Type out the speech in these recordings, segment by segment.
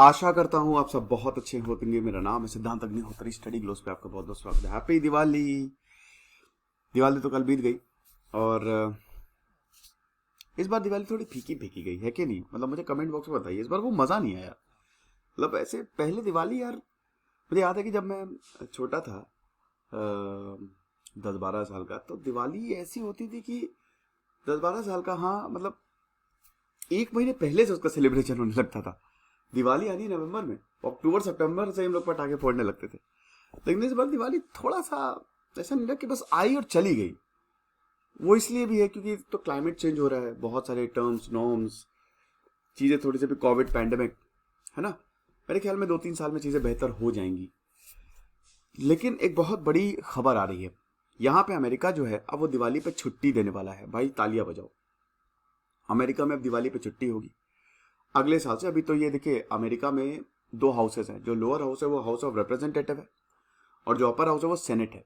आशा करता हूँ आप सब बहुत अच्छे होंगे। मेरा नाम है सिद्धांत अग्निहोत्री। स्टडी ग्लोस पे आपका बहुत बहुत स्वागत है। हैप्पी दिवाली। दिवाली तो कल बीत गई और इस बार दिवाली थोड़ी फीकी फीकी गई है कि नहीं? मतलब मुझे कमेंट बॉक्स में बताइए, इस बार वो मज़ा नहीं आया। मतलब ऐसे पहले दिवाली यार, मुझे याद है कि जब मैं छोटा था, 10-12 साल का, तो दिवाली ऐसी होती थी कि 10-12 साल का, हाँ मतलब 1 महीने पहले से उसका सेलिब्रेशन होने लगता था। दिवाली आनी नवंबर में, अक्टूबर सितंबर से हम लोग पटाखे फोड़ने लगते थे। लेकिन इस बार दिवाली थोड़ा सा ऐसा नहीं लगा कि बस आई और चली गई। वो इसलिए भी है क्योंकि तो क्लाइमेट चेंज हो रहा है, बहुत सारे टर्म्स नॉर्म्स, चीज़ें थोड़ी सी भी, कोविड पैंडेमिक है ना। मेरे ख्याल में 2-3 साल में चीज़ें बेहतर हो जाएंगी। लेकिन एक बहुत बड़ी खबर आ रही है। यहाँ पे अमेरिका जो है अब वो दिवाली पे छुट्टी देने वाला है। भाई तालियां बजाओ, अमेरिका में अब दिवाली पे छुट्टी होगी अगले साल से। अभी तो ये देखिए, अमेरिका में 2 हाउसेस हैं। जो लोअर हाउस है वो हाउस ऑफ रिप्रेजेंटेटिव है और जो अपर हाउस है वो सेनेट है।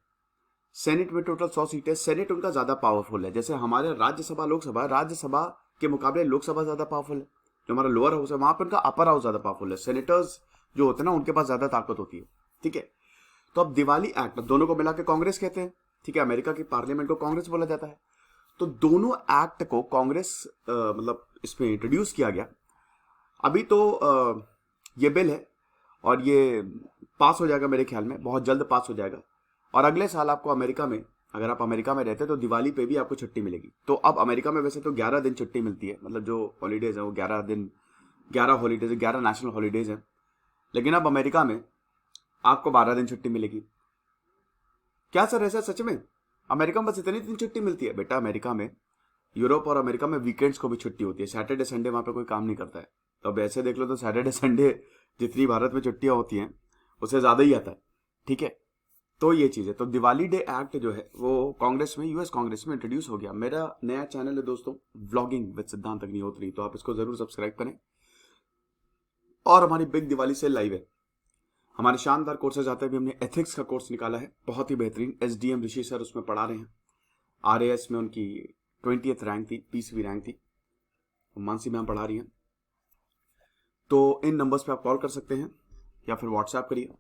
सेनेट में टोटल 100 सीटें। सेनेट उनका ज़्यादा पावरफुल है। जैसे हमारे राज्यसभा लोकसभा, राज्यसभा के मुकाबले लोकसभा ज़्यादा पावरफुल है। जो हमारा लोअर हाउस है वहाँ पर उनका अपर हाउस ज़्यादा पावरफुल है। सेनेटर्स जो होते हैं ना, उनके पास ज़्यादा ताकत होती है। ठीक है, तो अब दिवाली एक्ट, दोनों को मिला के कांग्रेस कहते हैं। ठीक है, अमेरिका की पार्लियामेंट को कांग्रेस बोला जाता है। तो दोनों एक्ट को कांग्रेस मतलब इसमें इंट्रोड्यूस किया गया। अभी तो ये बिल है और ये पास हो जाएगा, मेरे ख्याल में बहुत जल्द पास हो जाएगा। और अगले साल आपको अमेरिका में, अगर आप अमेरिका में रहते हैं तो दिवाली पे भी आपको छुट्टी मिलेगी। तो अब अमेरिका में वैसे तो 11 दिन छुट्टी मिलती है, मतलब जो हॉलीडेज है वो 11 दिन, 11 हॉलीडेज, 11 नेशनल हॉलीडेज हैं। लेकिन अब अमेरिका में आपको 12 दिन छुट्टी मिलेगी। क्या सर ऐसा सच में? अमेरिका में बस इतनी दिन छुट्टी मिलती है? बेटा अमेरिका में, यूरोप और अमेरिका में वीकेंड्स को भी छुट्टी होती है। सैटरडे संडे वहाँ पे कोई काम नहीं करता है। तो अब ऐसे देख लो तो सैटरडे संडे जितनी भारत में छुट्टियां होती हैं उससे ज़्यादा ही आता है। ठीक है, तो ये चीज़ है। तो दिवाली डे एक्ट जो है वो कांग्रेस में, यूएस कांग्रेस में इंट्रोड्यूस हो गया। मेरा नया चैनल है दोस्तों, व्लॉगिंग विद सिद्धांत अग्निहोत्री, तो आप इसको ज़रूर सब्सक्राइब करें। और हमारी बिग दिवाली सेल लाइव है। हमारे शानदार कोर्सेज आते हैं। अभी हमने एथिक्स का कोर्स निकाला है, बहुत ही बेहतरीन। एसडीएम ऋषि सर उसमें पढ़ा रहे हैं। आरएएस में उनकी 20th रैंक थी, 20वीं रैंक थी। मानसी मैम पढ़ा रही हैं। तो इन नंबर्स पे आप कॉल कर सकते हैं या फिर व्हाट्सएप करिए।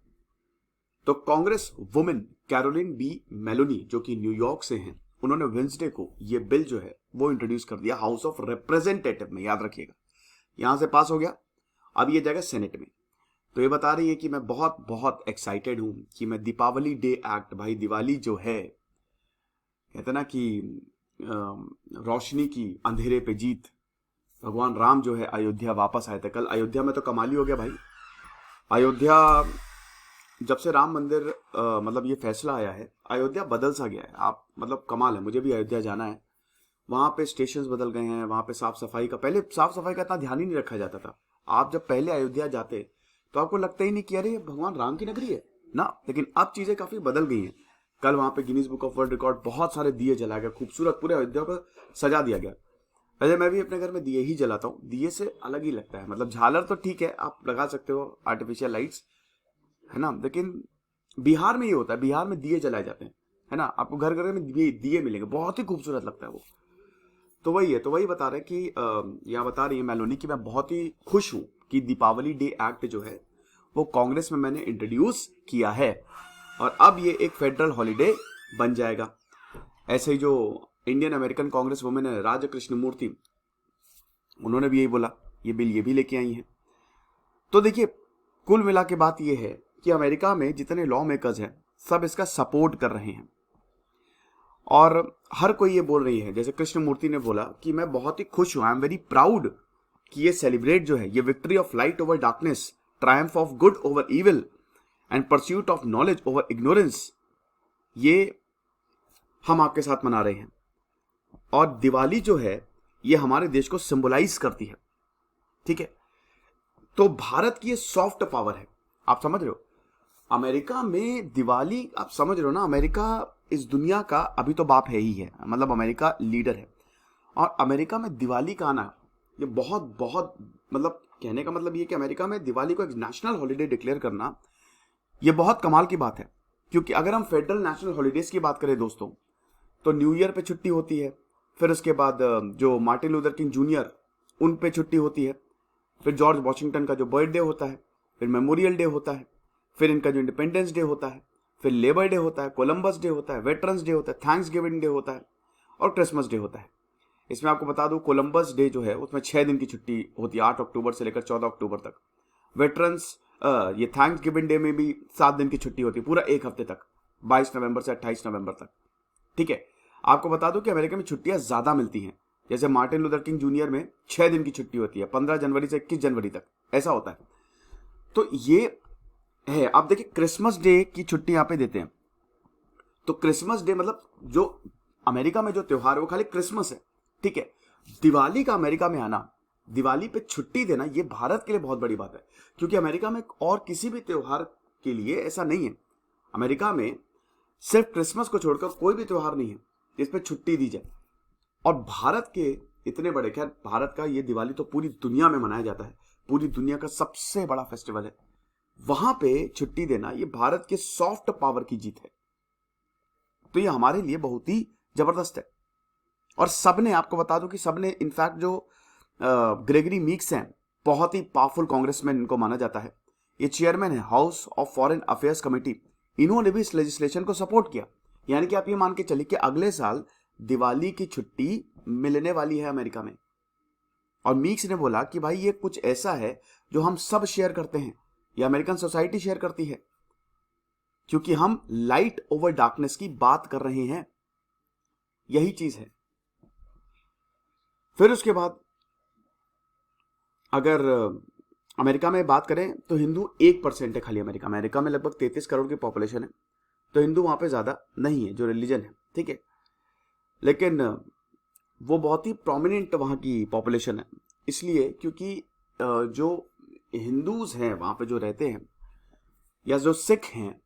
तो congresswoman Carolyn B Maloney, जो कि न्यूयॉर्क से हैं, उन्होंने वेंसडे को ये बिल जो है वो इंट्रोड्यूस कर दिया हाउस ऑफ रिप्रेजेंटेटिव में। याद रखिएगा, यहां से पास हो गया, अब ये जाएगा सेनेट में। तो ये बता रही है कि मैं बहुत बहुत एक्साइटेड हूं कि मैं दीपावली डे एक्ट, भाई दिवाली जो है, कहते ना कि रोशनी की अंधेरे पे जीत, भगवान राम जो है अयोध्या वापस आए थे। कल अयोध्या में तो कमाल ही हो गया भाई। अयोध्या जब से राम मंदिर मतलब ये फैसला आया है, अयोध्या बदल सा गया है। आप मतलब कमाल है। मुझे भी अयोध्या जाना है। वहाँ पे स्टेशंस बदल गए हैं, वहाँ पे साफ सफाई का, पहले साफ सफाई का इतना ध्यान ही नहीं रखा जाता था। आप जब पहले अयोध्या जाते तो आपको लगता ही नहीं कि अरे ये भगवान राम की नगरी है ना। लेकिन अब चीजें काफी बदल गई हैं। कल वहाँ पे Guinness book of world record बहुत सारे दिए जलाए गए, खूबसूरत, पूरे अयोध्या को सजा दिया गया। वैसे मैं भी अपने घर में दिए ही जलाता हूँ। दिए से अलग ही लगता है। मतलब झालर तो ठीक है, आप लगा सकते हो आर्टिफिशियल लाइट्स, है ना। लेकिन बिहार में ये होता है, बिहार में दिए जलाए जाते हैं, है ना। आपको घर घर में दिए मिलेंगे, बहुत ही खूबसूरत लगता है वो। तो वही है, तो वही बता रहे कि यहाँ बता रही है मेलोनी कि मैं बहुत ही खुश हूँ कि दीपावली डे एक्ट जो है वो कांग्रेस में मैंने इंट्रोड्यूस किया है और अब ये एक फेडरल हॉलीडे बन जाएगा। ऐसे ही जो इंडियन अमेरिकन कांग्रेस वुमेन है राज कृष्णमूर्ति, उन्होंने भी यही बोला, ये बिल ये भी लेके आई हैं। तो देखिए, कुल मिला के बात ये है कि अमेरिका में जितने लॉ मेकर्स हैं सब इसका सपोर्ट कर रहे हैं और हर कोई ये बोल रही है। जैसे कृष्णमूर्ति ने बोला कि मैं बहुत ही खुश हूं, आई एम वेरी प्राउड कि ये सेलिब्रेट जो है, ये victory of light over darkness, Triumph of good over evil and pursuit of knowledge over ignorance, ये हम आपके साथ मना रहे हैं। और दिवाली जो है ये हमारे देश को सिंबलाइज करती है। ठीक है, तो भारत की ये सॉफ्ट पावर है, आप समझ रहे हो। अमेरिका में दिवाली, आप समझ रहे हो ना, अमेरिका इस दुनिया का अभी तो बाप है ही है, मतलब अमेरिका लीडर है। और अमेरिका में दिवाली का आना ये बहुत बहुत, मतलब कहने का मतलब ये कि अमेरिका में दिवाली को एक नेशनल हॉलीडे डिक्लेयर करना ये बहुत कमाल की बात है। क्योंकि अगर हम फेडरल नेशनल हॉलीडेज की बात करें दोस्तों, तो न्यू ईयर पे छुट्टी होती है, फिर उसके बाद जो मार्टिन लूथर किंग जूनियर, उन पे छुट्टी होती है, फिर जॉर्ज वॉशिंगटन का जो बर्थडे होता है, फिर मेमोरियल डे होता है, फिर इनका जो इंडिपेंडेंस डे होता है, फिर लेबर डे होता है, कोलंबस डे होता है, वेटरन्स डे होता है, थैंक्स गिविंग डे होता है और क्रिसमस डे होता है। इसमें आपको बता दूं कोलंबस डे जो है उसमें 6 दिन की छुट्टी होती है, 8 अक्टूबर से लेकर 14 अक्टूबर तक। वेटरन्स ये थैंक्स गिविंग डे में भी 7 दिन की छुट्टी होती है, पूरा एक हफ्ते तक, 22 नवंबर से 28 नवंबर तक। ठीक है, आपको बता दूं कि अमेरिका में छुट्टियां ज्यादा मिलती हैं। जैसे मार्टिन लूथर किंग जूनियर में 6 दिन की छुट्टी होती है, 15 जनवरी से 21 जनवरी तक, ऐसा होता है। तो ये है। आप देखिए क्रिसमस डे की छुट्टी यहां पे देते हैं, तो क्रिसमस डे मतलब जो अमेरिका में जो त्योहार है वो खाली क्रिसमस है। ठीक है, दिवाली का अमेरिका में आना, दिवाली पे छुट्टी देना, ये भारत के लिए बहुत बड़ी बात है, क्योंकि अमेरिका में और किसी भी त्योहार के लिए ऐसा नहीं है। अमेरिका में सिर्फ क्रिसमस को छोड़कर कोई भी त्योहार नहीं है जिस पे छुट्टी दी जाए। और भारत के इतने बड़े, खैर भारत का ये दिवाली तो पूरी दुनिया में मनाया जाता है, पूरी दुनिया का सबसे बड़ा फेस्टिवल है, वहां पे छुट्टी देना ये भारत के सॉफ्ट पावर की जीत है। तो ये हमारे लिए बहुत ही जबरदस्त है। और सबने, आपको बता दूं कि सबने, इनफैक्ट जो ग्रेगरी मीक्स हैं, बहुत ही पावरफुल कांग्रेसमैन इनको माना जाता है, ये चेयरमैन है house of foreign affairs committee, इन्होंने भी इस लेजिस्लेशन को सपोर्ट किया। यानी कि आप ये मान के चलिए कि अगले साल दिवाली की छुट्टी मिलने वाली है अमेरिका में। और मीक्स ने बोला कि भाई ये कुछ ऐसा है जो हम सब शेयर करते हैं, ये अमेरिकन सोसाइटी शेयर करती है, क्योंकि हम लाइट ओवर डार्कनेस की बात कर रहे हैं, यही चीज है। फिर उसके बाद अगर अमेरिका में बात करें तो हिंदू 1% है खाली अमेरिका में लगभग 33 करोड़ की पॉपुलेशन है, तो हिंदू वहां पे ज्यादा नहीं है जो रिलीजन है। ठीक है, लेकिन वो बहुत ही प्रोमिनेंट वहां की पॉपुलेशन है, इसलिए क्योंकि जो हिंदूज हैं वहां पे जो रहते हैं या जो सिख हैं,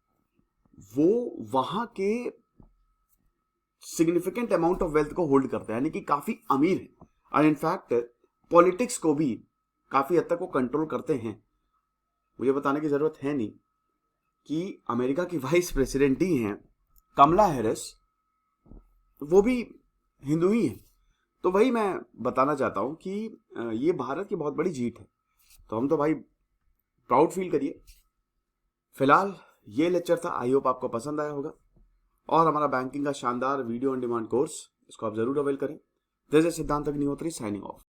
वो वहां के सिग्निफिकेंट अमाउंट ऑफ वेल्थ को होल्ड करते हैं, यानी कि काफी अमीर है। और इनफैक्ट पॉलिटिक्स को भी काफी हद तक वो कंट्रोल करते हैं। मुझे बताने की जरूरत है नहीं कि अमेरिका की वाइस प्रेसिडेंट ही हैं कमला हैरिस, वो भी हिंदू ही हैं। तो वही मैं बताना चाहता हूं कि ये भारत की बहुत बड़ी जीत है, तो हम तो भाई प्राउड फील करिए। फिलहाल ये लेक्चर था, आई होप आपको पसंद आया होगा। और हमारा बैंकिंग का शानदार वीडियो ऑन डिमांड कोर्स, इसको आप जरूर अवेल करें। दिस इज सिद्धांत अग्निहोत्री साइनिंग ऑफ।